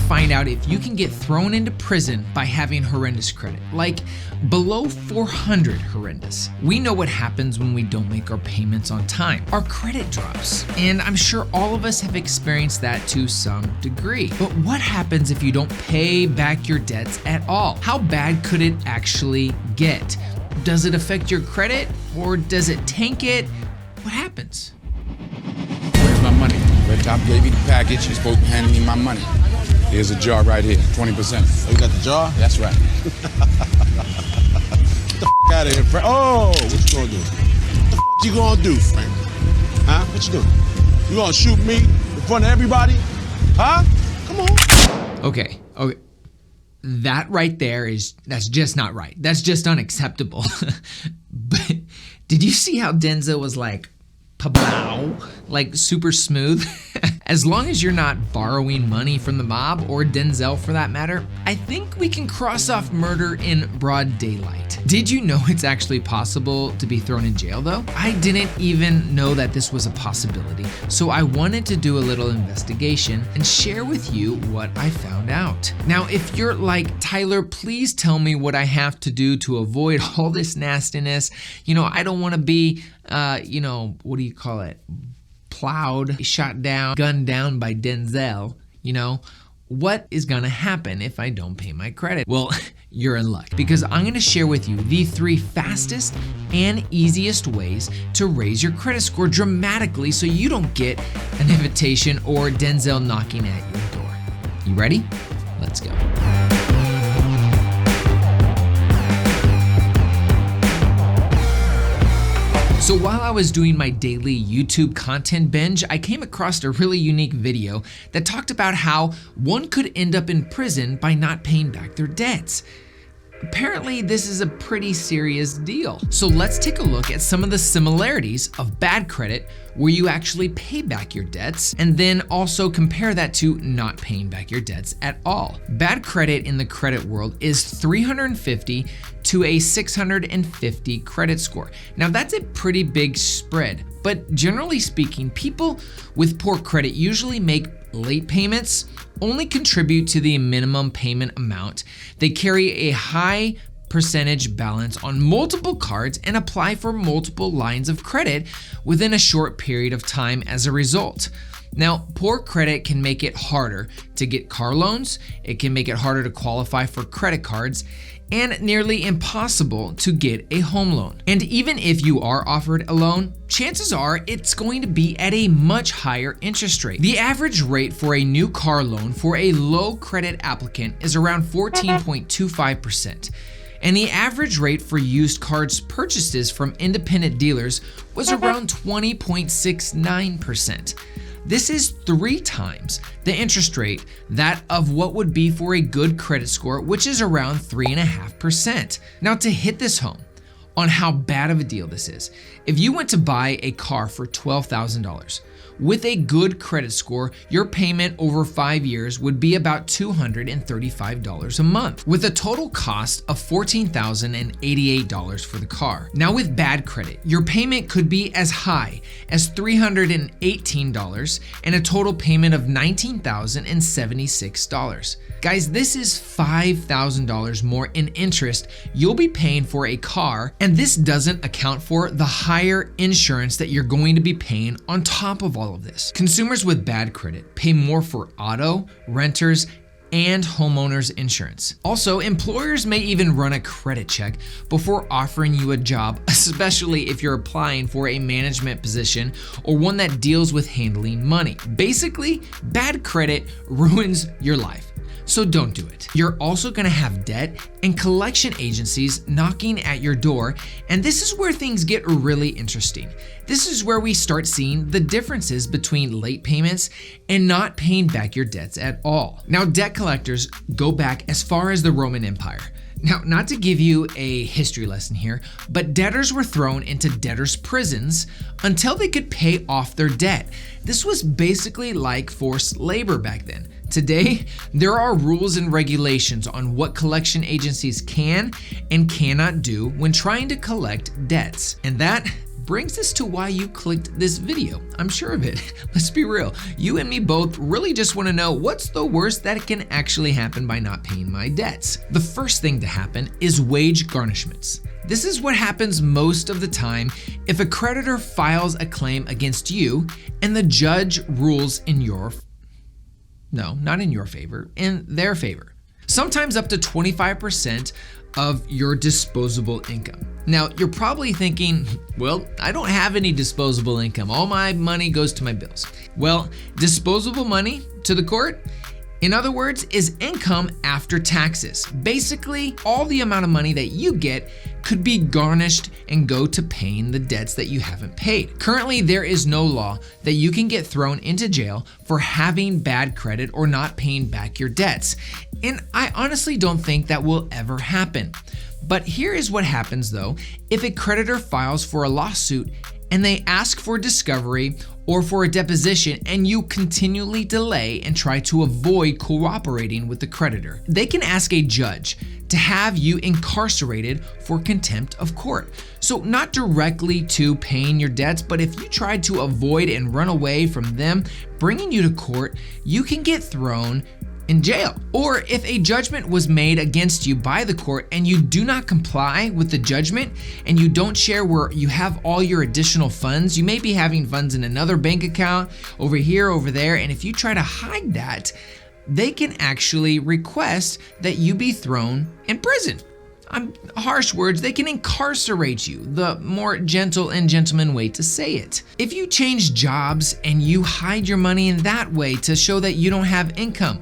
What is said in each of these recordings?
find out if you can get thrown into prison by having horrendous credit, like below 400 horrendous. We know what happens when we don't make our payments on time. Our credit drops, and I'm sure all of us have experienced that to some degree. But what happens if you don't pay back your debts at all? How bad could it actually get? Does it affect your credit, or does it tank it? What happens? Where's my money? Red Top gave you the package. You're supposed to hand me my money. Here's a jar right here, 20%. Oh, you got the jar? That's right. Get the f*** out of here, Frank. Oh, what you gonna do? What the f*** you gonna do, Frank? Huh? What you doing? You gonna shoot me in front of everybody? Huh? Come on. Okay. That right there that's just not right. That's just unacceptable. But did you see how Denzel was like, pablow, like super smooth? As long as you're not borrowing money from the mob, or Denzel for that matter, I think we can cross off murder in broad daylight. Did you know it's actually possible to be thrown in jail though? I didn't even know that this was a possibility, so I wanted to do a little investigation and share with you what I found out. Now, if you're like, Tyler, please tell me what I have to do to avoid all this nastiness. I don't want to be, what do you call it? Plowed, shot down, gunned down by Denzel, what is gonna happen if I don't pay my credit? Well, you're in luck, because I'm gonna share with you the 3 fastest and easiest ways to raise your credit score dramatically so you don't get an invitation or Denzel knocking at your door. You ready? Let's go. So while I was doing my daily YouTube content binge, I came across a really unique video that talked about how one could end up in prison by not paying back their debts. Apparently, this is a pretty serious deal. So let's take a look at some of the similarities of bad credit where you actually pay back your debts, and then also compare that to not paying back your debts at all. Bad credit in the credit world is 350 to a 650 credit score. Now that's a pretty big spread, but generally speaking, people with poor credit usually make late payments, only contribute to the minimum payment amount. They carry a high percentage balance on multiple cards and apply for multiple lines of credit within a short period of time as a result. Now, poor credit can make it harder to get car loans, it can make it harder to qualify for credit cards, and nearly impossible to get a home loan. And even if you are offered a loan, chances are it's going to be at a much higher interest rate. The average rate for a new car loan for a low credit applicant is around 14.25%. And the average rate for used cars purchases from independent dealers was around 20.69%. This is 3 times the interest rate that of what would be for a good credit score, which is around 3.5%. Now, to hit this home on how bad of a deal this is, if you went to buy a car for $12,000, with a good credit score, your payment over 5 years would be about $235 a month, with a total cost of $14,088 for the car. Now with bad credit, your payment could be as high as $318 and a total payment of $19,076. Guys, this is $5,000 more in interest you'll be paying for a car, and this doesn't account for the higher insurance that you're going to be paying on top of all of this. Consumers with bad credit pay more for auto, renters, and homeowners insurance. Also, employers may even run a credit check before offering you a job, especially if you're applying for a management position or one that deals with handling money. Basically, bad credit ruins your life. So don't do it. You're also gonna have debt and collection agencies knocking at your door, and this is where things get really interesting. This is where we start seeing the differences between late payments and not paying back your debts at all. Now, debt collectors go back as far as the Roman Empire. Now, not to give you a history lesson here, but debtors were thrown into debtors' prisons until they could pay off their debt. This was basically like forced labor back then. Today, there are rules and regulations on what collection agencies can and cannot do when trying to collect debts. And that brings us to why you clicked this video. I'm sure of it. Let's be real. You and me both really just want to know what's the worst that can actually happen by not paying my debts. The first thing to happen is wage garnishments. This is what happens most of the time if a creditor files a claim against you and the judge rules in your, no, not in your favor, in their favor. Sometimes up to 25% of your disposable income. Now, you're probably thinking, well, I don't have any disposable income. All my money goes to my bills. Well, disposable money to the court, in other words, is income after taxes. Basically, all the amount of money that you get could be garnished and go to paying the debts that you haven't paid. Currently, there is no law that you can get thrown into jail for having bad credit or not paying back your debts. And I honestly don't think that will ever happen. But here is what happens though, if a creditor files for a lawsuit and they ask for discovery or for a deposition and you continually delay and try to avoid cooperating with the creditor, they can ask a judge to have you incarcerated for contempt of court. So not directly to paying your debts, but if you tried to avoid and run away from them bringing you to court, you can get thrown in jail. Or if a judgment was made against you by the court and you do not comply with the judgment and you don't share where you have all your additional funds, you may be having funds in another bank account over here, over there, and if you try to hide that, they can actually request that you be thrown in prison. Harsh words, they can incarcerate you, the more gentle and gentleman way to say it. If you change jobs and you hide your money in that way to show that you don't have income,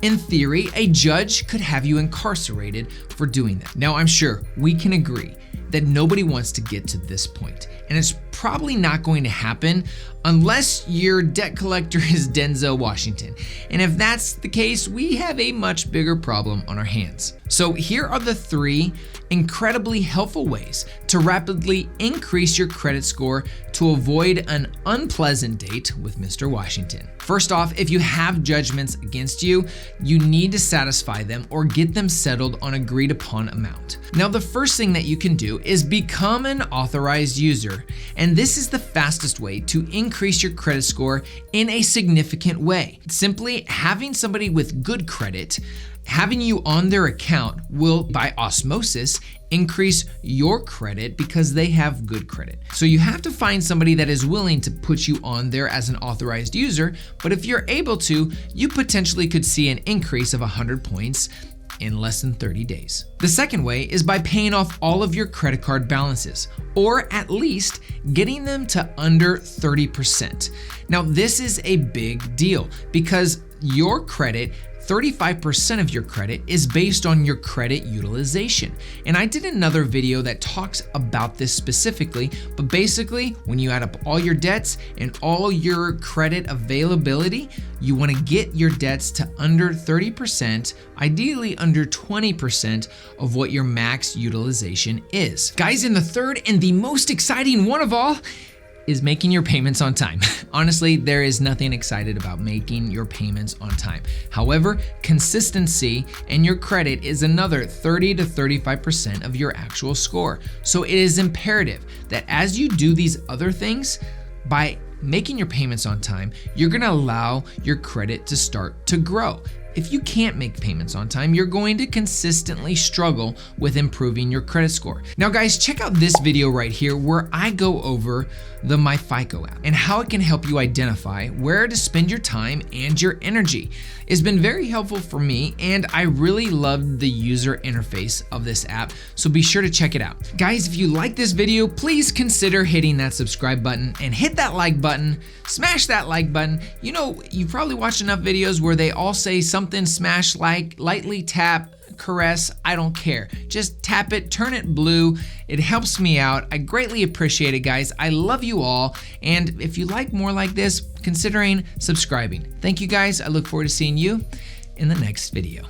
in theory, a judge could have you incarcerated for doing that. Now, I'm sure we can agree that nobody wants to get to this point, and it's probably not going to happen unless your debt collector is Denzel Washington. And if that's the case, we have a much bigger problem on our hands. So here are the 3 incredibly helpful ways to rapidly increase your credit score to avoid an unpleasant date with Mr. Washington. First off, if you have judgments against you, you need to satisfy them or get them settled on agreed upon amount. Now, the first thing that you can do is become an authorized user. And this is the fastest way to increase your credit score in a significant way. Simply having somebody with good credit, having you on their account will, by osmosis, increase your credit because they have good credit. So you have to find somebody that is willing to put you on there as an authorized user, but if you're able to, you potentially could see an increase of 100 points in less than 30 days. The second way is by paying off all of your credit card balances, or at least getting them to under 30%. Now, this is a big deal because your credit, 35% of your credit is based on your credit utilization. And I did another video that talks about this specifically, but basically when you add up all your debts and all your credit availability, you want to get your debts to under 30%, ideally under 20% of what your max utilization is. Guys, in the third and the most exciting one of all, is making your payments on time. Honestly, there is nothing excited about making your payments on time. However, consistency and your credit is another 30 to 35% of your actual score. So it is imperative that as you do these other things, by making your payments on time, you're gonna allow your credit to start to grow. If you can't make payments on time, you're going to consistently struggle with improving your credit score. Now guys, check out this video right here where I go over the MyFICO app and how it can help you identify where to spend your time and your energy. It's been very helpful for me and I really loved the user interface of this app, so be sure to check it out. Guys, if you like this video, please consider hitting that subscribe button and hit that like button, smash that like button. You know, you've probably watched enough videos where they all say something smash like, lightly tap, caress, I don't care. Just tap it, turn it blue. It helps me out. I greatly appreciate it, guys. I love you all. And if you like more like this, considering subscribing. Thank you guys. I look forward to seeing you in the next video.